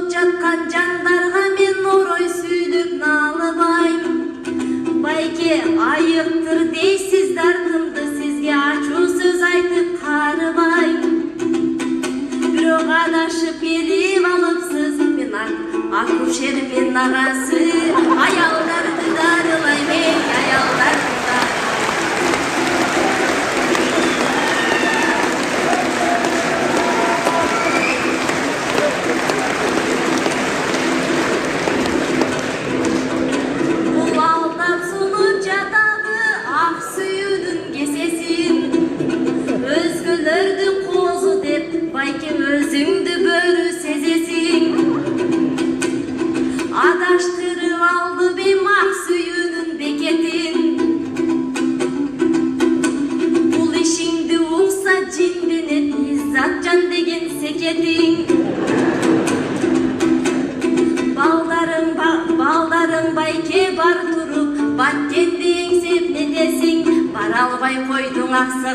сулуп жаткан жандарга мен орой сүйдүк наалыбайм. Байке айыктыр дейсиз дартымды сизге ачуу сөз айтып карыбайм. Бирок адашып келип алыпсыз, мен акушермен агасы. Аялдарды дарылайм, аялдарды байке өзүңдү бөрү сезесиң. Адаштырып алды бем ак сүйүүнүн бекетин. Бул ишиңди укса жинденет Иззатжан деген секетиң. Балдарың байке бар туруп, баттенди эңсеп не десиң, бара албай койдуң аксыга.